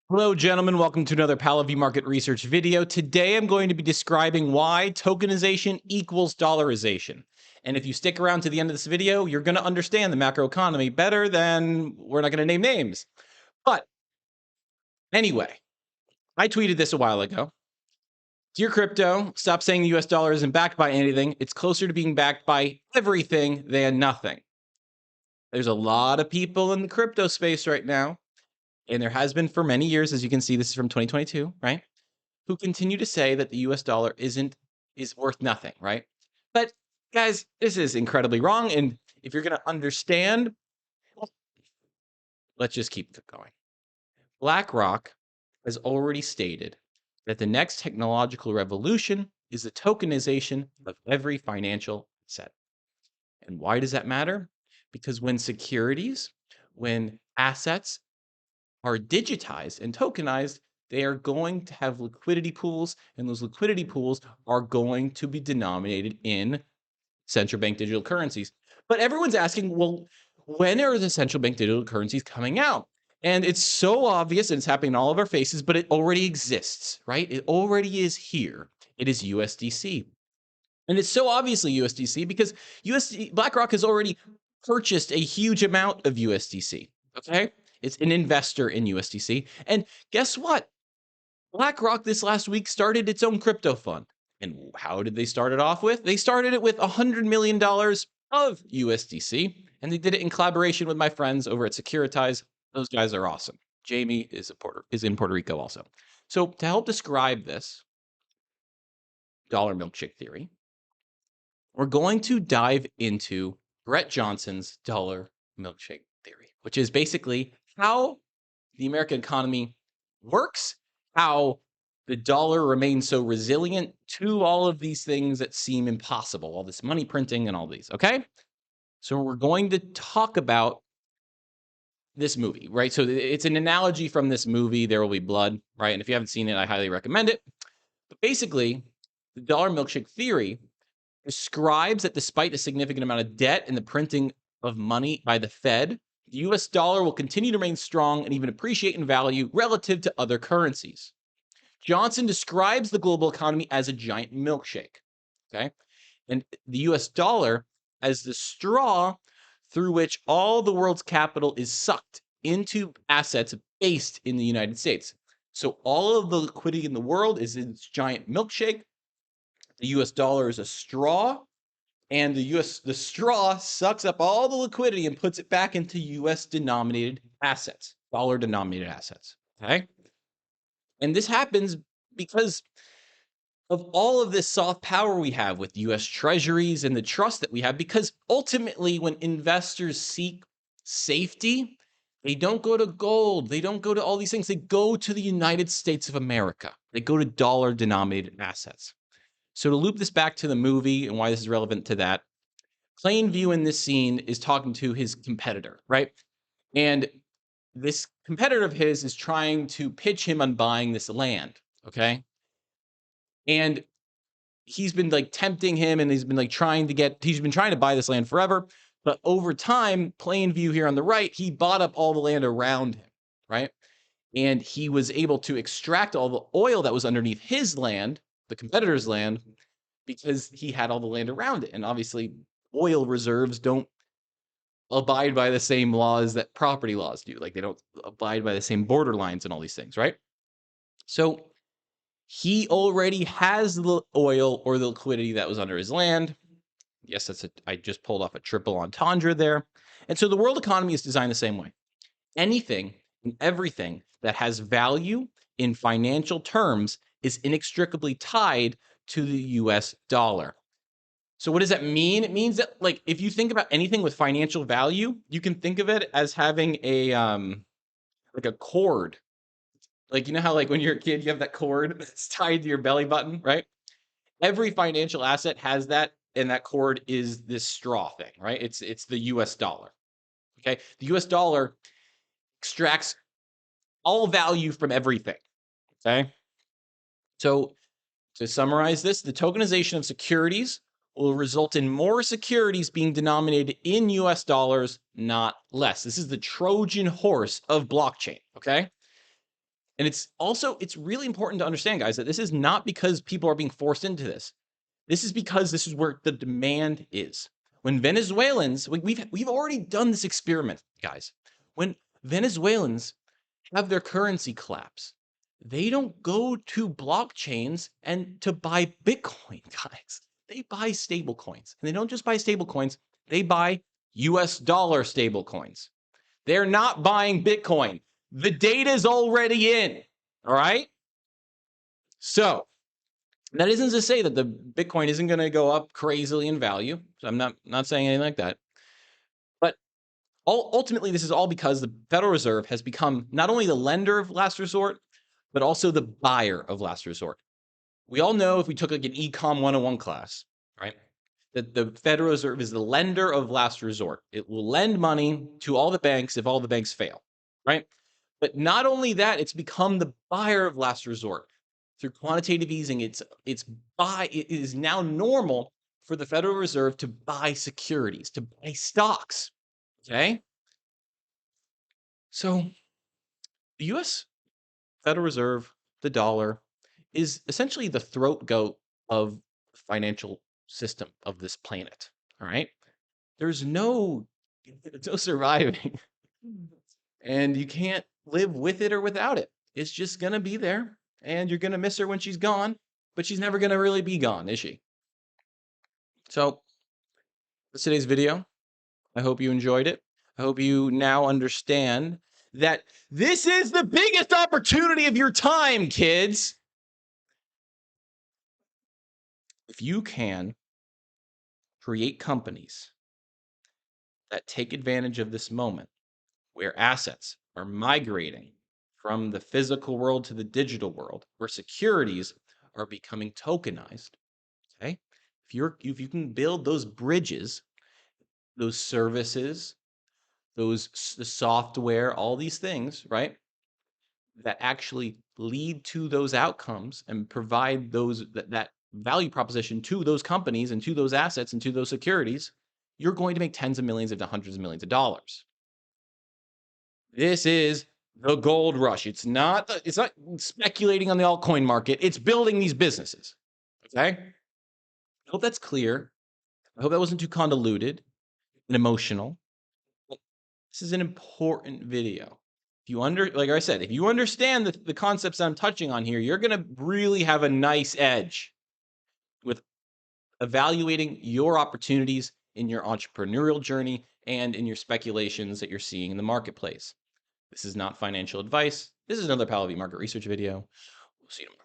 Hello, gentlemen. Welcome to another Pallavi Market Research video. Today, I'm going to be describing why tokenization equals dollarization. And if you stick around to the end of this video, you're going to understand the macroeconomy better than we're not going to name names. But anyway, I tweeted this a while ago. Dear crypto, stop saying the US dollar isn't backed by anything. It's closer to being backed by everything than nothing. There's a lot of people in the crypto space right now, and there has been for many years, as you can see, this is from 2022, right? Who continue to say that the US dollar is worth nothing, right? But guys, this is incredibly wrong. And if you're going to understand, let's just keep going. BlackRock has already stated that the next technological revolution is the tokenization of every financial asset. And why does that matter? Because when assets are digitized and tokenized, they are going to have liquidity pools, and those liquidity pools are going to be denominated in central bank digital currencies. But everyone's asking, well, when are the central bank digital currencies coming out? And it's so obvious, and it's happening in all of our faces, but it already exists, right? It already is here. It is USDC. And it's so obviously USDC because BlackRock has already purchased a huge amount of USDC. Okay. It's an investor in USDC. And guess what? BlackRock this last week started its own crypto fund. And how did they start it off with? They started it with $100 million of USDC. And they did it in collaboration with my friends over at Securitize. Those guys are awesome. Jamie is in Puerto Rico also. So to help describe this dollar milkshake theory, we're going to dive into Brett Johnson's dollar milkshake theory, which is basically how the American economy works, how the dollar remains so resilient to all of these things that seem impossible, all this money printing and all these, okay? So we're going to talk about this movie, right? So it's an analogy from this movie, There Will Be Blood, right? And if you haven't seen it, I highly recommend it. But basically, the dollar milkshake theory describes that despite a significant amount of debt and the printing of money by the Fed, the US dollar will continue to remain strong and even appreciate in value relative to other currencies. Johnson describes the global economy as a giant milkshake, okay? And the US dollar as the straw through which all the world's capital is sucked into assets based in the United States. So all of the liquidity in the world is in this giant milkshake. The US dollar is a straw, and the straw sucks up all the liquidity and puts it back into US denominated assets, dollar denominated assets. Okay. And this happens because of all of this soft power we have with US treasuries and the trust that we have, because ultimately, when investors seek safety, they don't go to gold, they don't go to all these things, they go to the United States of America, they go to dollar denominated assets. So to loop this back to the movie and why this is relevant to that, Plainview in this scene is talking to his competitor, right? And this competitor of his is trying to pitch him on buying this land, okay? And he's been like tempting him, and he's been trying to buy this land forever. But over time, Plainview here on the right, he bought up all the land around him, right? And he was able to extract all the oil that was underneath his land, the competitor's land, because he had all the land around it. And obviously, oil reserves don't abide by the same laws that property laws do. Like, they don't abide by the same border lines and all these things, right? So he already has the oil or the liquidity that was under his land. Yes, I just pulled off a triple entendre there. And so the world economy is designed the same way. Anything and everything that has value in financial terms is inextricably tied to the US dollar. So what does that mean? It means that, like, if you think about anything with financial value, you can think of it as having a like a cord. Like, you know how, like, when you're a kid you have that cord that's tied to your belly button, right? Every financial asset has that, and that cord is this straw thing, right? It's the US dollar. Okay? The US dollar extracts all value from everything. Okay? So to summarize this, the tokenization of securities will result in more securities being denominated in US dollars, not less. This is the Trojan horse of blockchain, okay? And it's really important to understand, guys, that this is not because people are being forced into this. This is because this is where the demand is. When Venezuelans, we've already done this experiment, guys. When Venezuelans have their currency collapse, they don't go to blockchains and to buy Bitcoin, guys. They buy stable coins. And they don't just buy stable coins, they buy US dollar stable coins. They're not buying Bitcoin. The data is already in. All right. So that isn't to say that the Bitcoin isn't going to go up crazily in value. So I'm not saying anything like that. But ultimately, this is all because the Federal Reserve has become not only the lender of last resort, but also the buyer of last resort. We all know, if we took like an Econ 101 class, right, that the Federal Reserve is the lender of last resort. It will lend money to all the banks if all the banks fail, right? But not only that, it's become the buyer of last resort. Through quantitative easing, it is now normal for the Federal Reserve to buy securities, to buy stocks. Okay? So the US Federal Reserve, the dollar, is essentially the throat goat of the financial system of this planet. All right. There's no surviving. And you can't live with it or without it. It's just gonna be there, and you're gonna miss her when she's gone, but she's never gonna really be gone, is she? So that's today's video. I hope you enjoyed it. I hope you now understand that this is the biggest opportunity of your time, kids. If you can create companies that take advantage of this moment where assets are migrating from the physical world to the digital world, where securities are becoming tokenized, okay? If you can build those bridges, those services, the software, all these things, right? That actually lead to those outcomes and provide that value proposition to those companies and to those assets and to those securities, you're going to make tens of millions, if not hundreds of millions of dollars. This is the gold rush. It's not speculating on the altcoin market. It's building these businesses. Okay? I hope that's clear. I hope that wasn't too convoluted and emotional. This is an important video. Like I said, if you understand the concepts I'm touching on here, you're gonna really have a nice edge with evaluating your opportunities in your entrepreneurial journey and in your speculations that you're seeing in the marketplace. This is not financial advice. This is another Palavi market research video. We'll see you tomorrow.